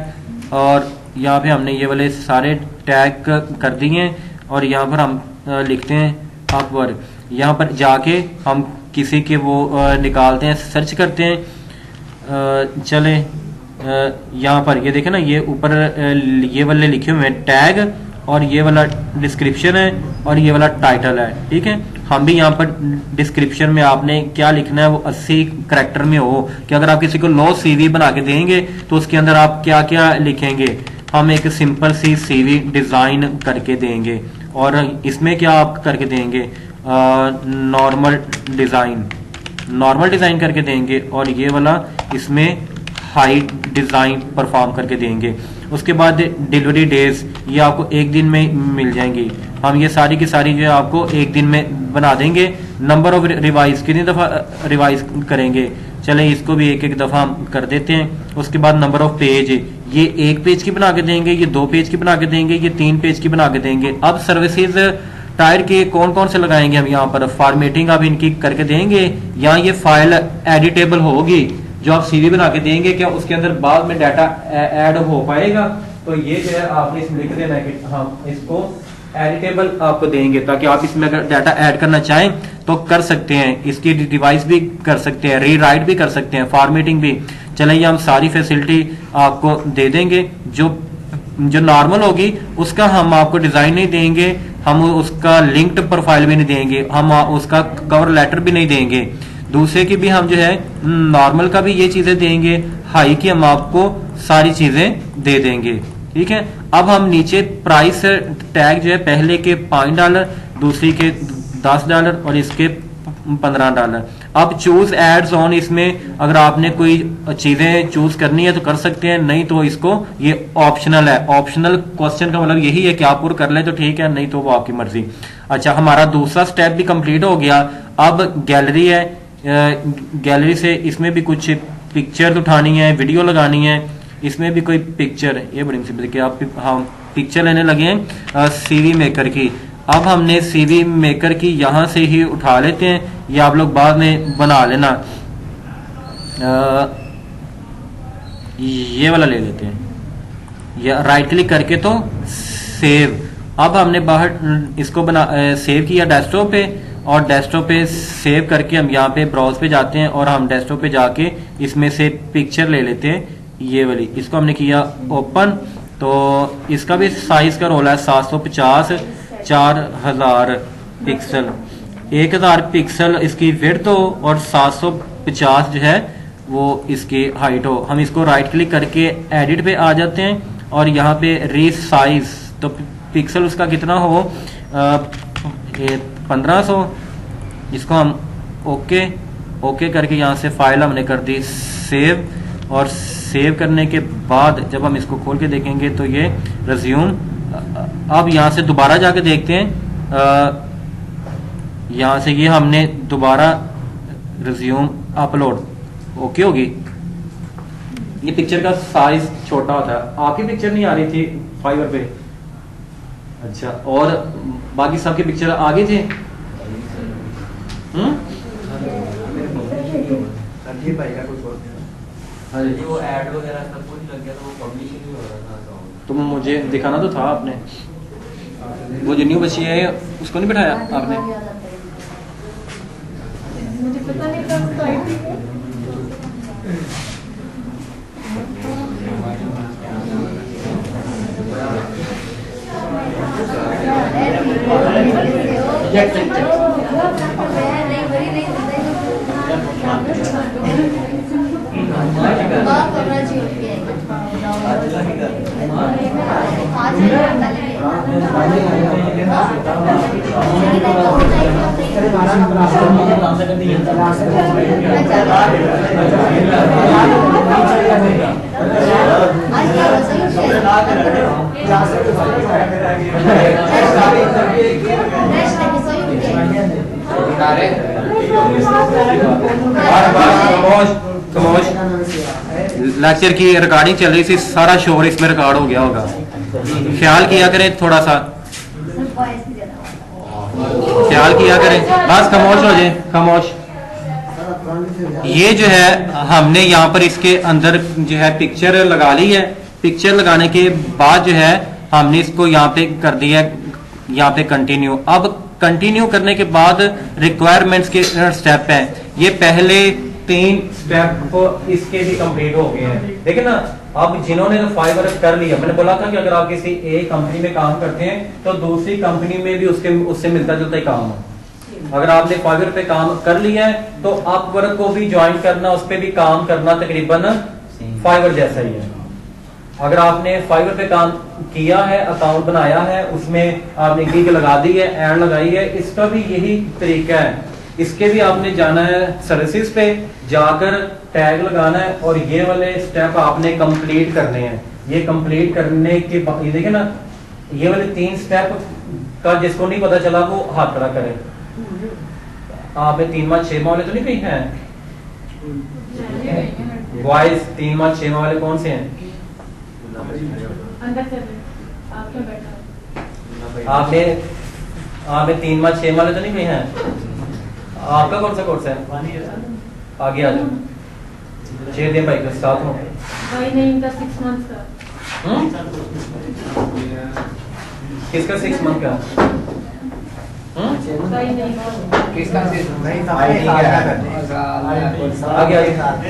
और यहाँ पे हमने ये वाले सारे टैग कर दिए हैं, और यहाँ पर हम लिखते हैं अपवर्क। यहाँ पर जाके हम किसी के वो निकालते हैं, सर्च करते हैं। चले यहाँ पर ये देखें ना, ये ऊपर ये वाले लिखे हुए हैं टैग, और ये वाला डिस्क्रिप्शन है, और ये वाला टाइटल है। ठीक है, हम भी यहाँ पर डिस्क्रिप्शन में आपने क्या लिखना है वो 80 करैक्टर में हो, कि अगर आप किसी को लो सीवी बना के देंगे तो उसके अंदर आप क्या क्या लिखेंगे। हम एक सिंपल सी सीवी डिजाइन करके देंगे, और इसमें क्या आप करके देंगे, नॉर्मल डिजाइन करके देंगे, और ये वाला इसमें हाई डिजाइन परफॉर्म करके देंगे। उसके बाद डिलीवरी डेज, ये आपको एक दिन में मिल जाएंगी। हम ये सारी की सारी जो है आपको एक दिन में बना देंगे। नंबर ऑफ रिवाइज, कितनी दफा रिवाइज करेंगे, चले इसको भी एक एक दफा हम कर देते हैं। उसके बाद नंबर ऑफ पेज, ये 1 पेज की बना के देंगे, ये 2 पेज की बना के देंगे, ये 3 पेज की बना के देंगे। अब सर्विसेज टायर के कौन कौन से लगाएंगे हम यहाँ पर, फॉर्मेटिंग आप इनकी करके देंगे, या ये फाइल एडिटेबल होगी जो आप सीवी बना के देंगे, क्या उसके अंदर बाद में डाटा ऐड हो पाएगा। तो ये जो है आपने इसमें लिख देना है कि हम इसको एडिटेबल आपको देंगे, ताकि आप इसमें अगर डाटा ऐड करना चाहें तो कर सकते हैं, इसकी डिवाइस भी कर सकते हैं, रीराइट भी कर सकते हैं, फॉर्मेटिंग भी। चले ये हम सारी फैसिलिटी आपको दे देंगे। जो नॉर्मल होगी उसका हम आपको डिजाइन नहीं देंगे, हम उसका लिंक्ड प्रोफाइल भी नहीं देंगे, हम उसका कवर लेटर भी नहीं देंगे। दूसरे की भी हम जो है नॉर्मल का भी ये चीजें देंगे, हाई की हम आपको सारी चीजें दे देंगे। ठीक है, अब हम नीचे प्राइस टैग जो है पहले के $5, दूसरी के $10 और इसके $15। अब चूज एड्स ऑन, इसमें अगर आपने कोई चीजें चूज करनी है तो कर सकते हैं, नहीं तो इसको ये ऑप्शनल है। ऑप्शनल क्वेश्चन का मतलब यही है कि आप पूरा कर ले तो ठीक है, नहीं तो वो आपकी मर्जी। अच्छा, हमारा दूसरा स्टेप भी कंप्लीट हो गया। अब गैलरी है, गैलरी से इसमें भी कुछ पिक्चर उठानी है, वीडियो लगानी है, इसमें भी कोई पिक्चर, ये बड़ी सिंपल कि आप हम पिक्चर लेने लगे हैं सीवी मेकर की। अब हमने सीवी मेकर की यहां से ही उठा लेते हैं, या आप लोग बाद में बना लेना। ये वाला ले लेते हैं, या राइट क्लिक करके तो सेव। अब हमने बाहर इसको सेव किया डेस्कटॉप पे, और डेस्कटॉप पे सेव करके हम यहाँ पे ब्राउज पे जाते हैं, और हम डेस्कटॉप पे जाके इसमें से पिक्चर ले लेते हैं, ये वाली। इसको हमने किया ओपन, तो इसका भी साइज का रोल है 750 4000 पिक्सल, 1000 पिक्सल इसकी विड्थ हो, और 750 जो है वो इसकी हाइट हो। हम इसको राइट क्लिक करके एडिट पे आ जाते हैं, और यहाँ पे रीसाइज, तो पिक्सल उसका कितना हो 1500। इसको हम ओके करके यहाँ से फाइल हमने कर दी सेव, और सेव करने के बाद जब हम इसको खोल के देखेंगे तो ये रिज्यूम। अब यहाँ से दोबारा जाके देखते हैं, यहाँ से ये हमने दोबारा रिज्यूम अपलोड, ओके होगी। ये पिक्चर का साइज छोटा होता है, आपकी पिक्चर नहीं आ रही थी फाइवर पे। अच्छा, और बाकी सबकी पिक्चर आगे थे। वो ऐड वगैरह सब कुछ लग गया, तो वो पब्लिश नहीं हो रहा था। तो मुझे दिखाना तो था आपने, वो जो न्यू बच्ची है उसको नहीं बिठाया आपने। मुझे पता नहीं कब तो आई थी। खामोश। लेक्चर की रिकॉर्डिंग चल रही थी, सारा शोर इसमें रिकॉर्ड हो गया होगा। ख्याल किया करें थोड़ा सा, ख्याल किया करें। बस खामोश हो जाए, खामोश। ये जो है हमने यहाँ पर इसके अंदर जो है पिक्चर लगा ली है। पिक्चर लगाने के बाद जो है हमने इसको यहाँ पे कर दिया, यहाँ पे कंटिन्यू। अब कंटिन्यू करने के बाद रिक्वायरमेंट्स के स्टेप हैं। ये पहले 3 स्टेप इसके भी कंप्लीट हो गए हैं, देखिए ना। अब जिन्होंने तो फाइवर कर लिया, मैंने बोला था कि अगर आप किसी एक कंपनी में काम करते हैं तो दूसरी कंपनी में भी उससे मिलता जुलता ही काम है। अगर आपने फाइवर पे काम कर लिया है तो आप वर्क को भी ज्वाइन करना, उस पर भी काम करना तकरीबन फाइवर जैसा ही है। अगर आपने फाइवर पे काम किया है, अकाउंट बनाया है, उसमें आपने गिग लगा दी है, ऐड लगाई है, इसका भी यही तरीका है। इसके भी आपने जाना है सर्विसेज पे, जाकर टैग लगाना है और ये वाले स्टेप आपने कंप्लीट करने हैं। ये कंप्लीट करने के बाद ये देखिए ना, ये वाले 3 स्टेप का जिसको नहीं पता चला वो हाथ खड़ा करे। आपने 3 माह 6 माह वाले तो नहीं कही हैं? बॉयज 3 माह 6 माह वाले कौन से हैं? अंदर चले, आप क्यों बैठा? आपने 3 माह 6 माह वाले तो नहीं कही हैं? आपका कौन सा कोर्स है? आगे आ जाओ। 6 दिन भाई के साथ हो। भाई नहीं, इनका 6 मंथ्स का। किसका 6 मंथ का? भाई नहीं, किसका आगे आगे।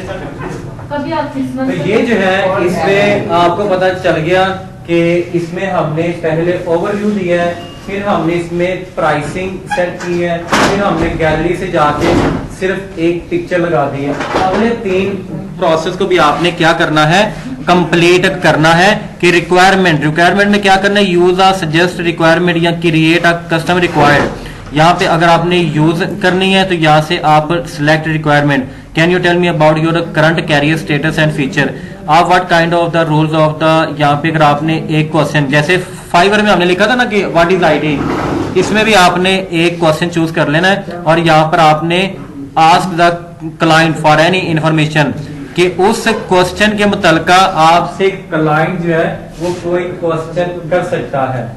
कभी आप 6 तो मंथ्स। ये जो है इसमें आपको पता चल गया कि इसमें हमने पहले ओवरव्यू दिया है, फिर हमने इसमें प्राइसिंग सेट की है, फिर हमने गैलरी से जाके सिर्फ एक पिक्चर लगा दी है। अगले 3 प्रोसेस को भी आपने क्या करना है, कंप्लीट करना है। कि रिक्वायरमेंट में क्या करना है, यूज आ सजेस्ट रिक्वायरमेंट या क्रिएट आ कस्टम रिक्वायर्ड। यहाँ पे अगर आपने यूज करनी है तो यहाँ से आप select requirement. Can you tell me about your current career status and feature. आप what kind of the rules of the, यहाँ पे अगर आपने एक क्वेश्चन, जैसे फाइवर में हमने लिखा था ना कि व्हाट इज आईटी, इसमें भी आपने एक क्वेश्चन चूज कर लेना है और यहाँ पर आपने ask the client for any information, कि उस क्वेश्चन के मुतलका आपसे क्लाइंट जो है वो कोई क्वेश्चन कर सकता है।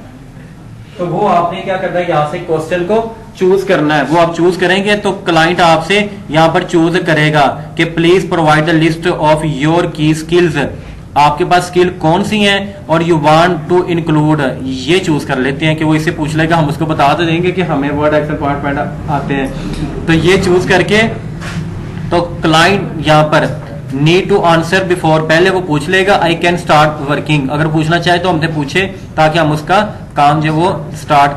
तो वो आपने क्या करना है, यहाँ से क्वेश्चन को चूज करना है। वो आप चूज करेंगे तो क्लाइंट आपसे यहाँ पर चूज करेगा कि please provide the list of your की स्किल्स। आपके पास स्किल कौन सी हैं और यू वांट टू इंक्लूड, ये चूज कर लेते हैं कि वो इससे पूछ लेगा, हम उसको बता तो देंगे कि हमें वर्ड एक्सेल पावरपॉइंट आते हैं। तो ये चूज करके तो क्लाइंट यहाँ पर नीड टू आंसर बिफोर, पहले वो पूछ लेगा आई कैन स्टार्ट वर्किंग। अगर पूछना चाहे तो हमसे पूछे ताकि हम उसका काम जो वो स्टार्ट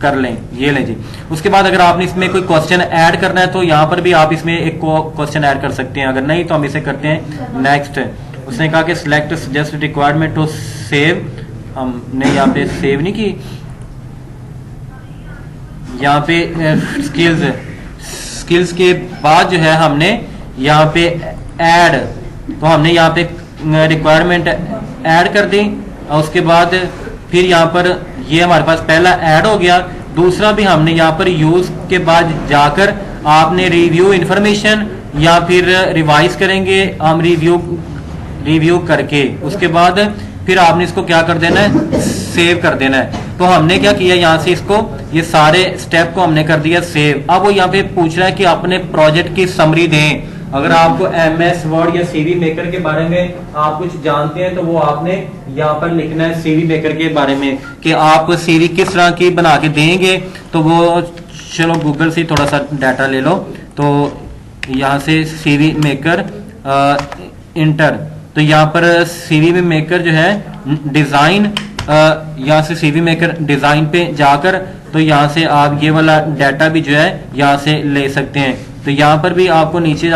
कर लें। ये लें जी। उसके बाद अगर आपने इसमें कोई क्वेश्चन ऐड करना है तो यहाँ पर भी आप इसमें एक क्वेश्चन ऐड कर सकते हैं। अगर नहीं तो हम इसे करते हैं नेक्स्ट। उसने कहा कि select suggest requirement to save, हमने यहाँ पे सेव नहीं की, यहाँ पे स्किल्स के बाद जो है हमने यहाँ पे ऐड, तो हमने यहाँ पे रिक्वायरमेंट ऐड कर दी और उसके बाद फिर यहाँ पर ये हमारे पास पहला ऐड हो गया। दूसरा भी हमने यहाँ पर यूज के बाद जाकर आपने रिव्यू इंफॉर्मेशन या फिर रिवाइज करेंगे हम रिव्यू करके, उसके बाद फिर आपने इसको क्या कर देना है, सेव कर देना है। तो हमने क्या किया, यहाँ से इसको ये सारे स्टेप को हमने कर दिया सेव। अब वो यहाँ पे पूछ रहा है कि अपने प्रोजेक्ट की समरी दें। अगर आपको MS वर्ड या CV मेकर के बारे में आप कुछ जानते हैं तो वो आपने यहाँ पर लिखना है CV मेकर के बारे में कि आप CV किस तरह की बना के देंगे। तो वो चलो गूगल से थोड़ा सा डाटा ले लो। तो यहाँ से CV मेकर इंटर, तो यहाँ पर CV मेकर जो है डिजाइन, यहाँ से CV मेकर डिजाइन पे जाकर तो यहाँ से आप ये वाला डाटा भी जो है यहाँ से ले सकते हैं। तो यहाँ पर भी आपको नीचे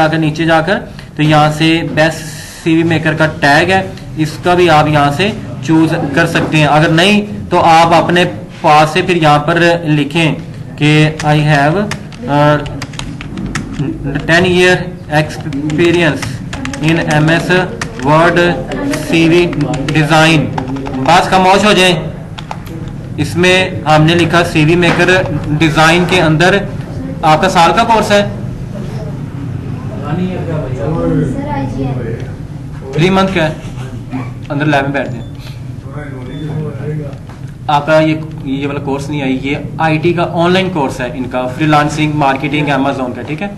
जाकर तो यहाँ से बेस्ट CV मेकर का टैग है, इसका भी आप यहाँ से चूज कर सकते हैं। अगर नहीं तो आप अपने पास से फिर यहाँ पर लिखें कि I have 10 year experience in MS word CV design. बस खामोश हो जाए। इसमें हमने लिखा CV मेकर डिजाइन के अंदर आपका साल का कोर्स है, 3 मंथ का है। अंदर लैब में बैठते हैं। आपका ये वाला कोर्स नहीं है, ये IT का ऑनलाइन कोर्स है इनका, फ्रीलांसिंग मार्केटिंग Amazon का, ठीक है।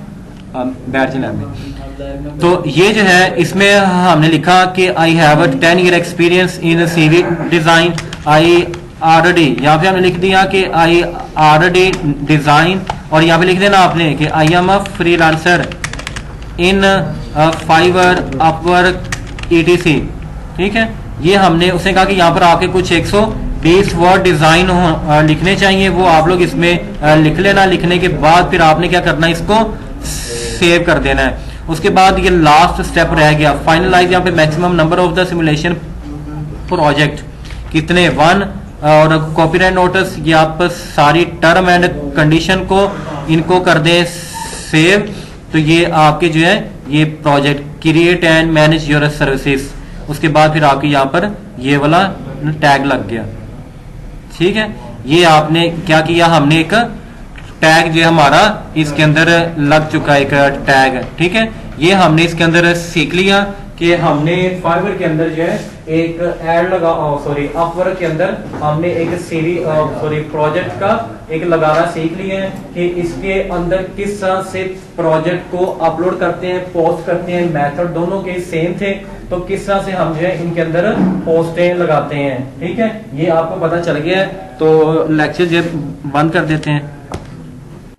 बैठ जाए लैब में। तो ये जो है इसमें हमने लिखा कि I have 10 year experience in CV design. I already यहाँ पे हमने लिख दिया कि आई ऑलरेडी डिजाइन, और यहाँ पे लिख देना आपने कि I am a freelancer in Fiverr Upwork ETC, ठीक है। ये हमने उसने कहा कि यहाँ पर आपके कुछ 120 वर्ड डिजाइन लिखने चाहिए, वो आप लोग इसमें लिख लेना। लिखने के बाद फिर आपने क्या करना है, इसको सेव कर देना है। उसके बाद ये लास्ट स्टेप रह गया, फाइनलाइज। यहाँ पे maximum number of the simulation project कितने, 1। और कॉपीराइट नोटिस, ये आप सारी टर्म एंड कंडीशन को इनको कर दें सेव। तो ये आपके जो है ये project create and manage your services. उसके बाद फिर आपके यहाँ पर ये वाला टैग लग गया, ठीक है। ये आपने क्या किया, हमने एक टैग जो है हमारा इसके अंदर लग चुका है, एक टैग, ठीक है। ये हमने इसके अंदर सीख लिया कि हमने फाइवर के अंदर जो है एक ऐड लगा, सॉरी अपवर्क के अंदर हमने एक प्रोजेक्ट का एक लगाना सीख लिया है कि इसके अंदर किस तरह से प्रोजेक्ट को अपलोड करते हैं, पोस्ट करते हैं। मेथड दोनों के सेम थे, तो किस तरह से हम जो है इनके अंदर पोस्टें लगाते हैं, ठीक है। ये आपको पता चल गया है। तो लेक्चर जो बंद कर देते हैं।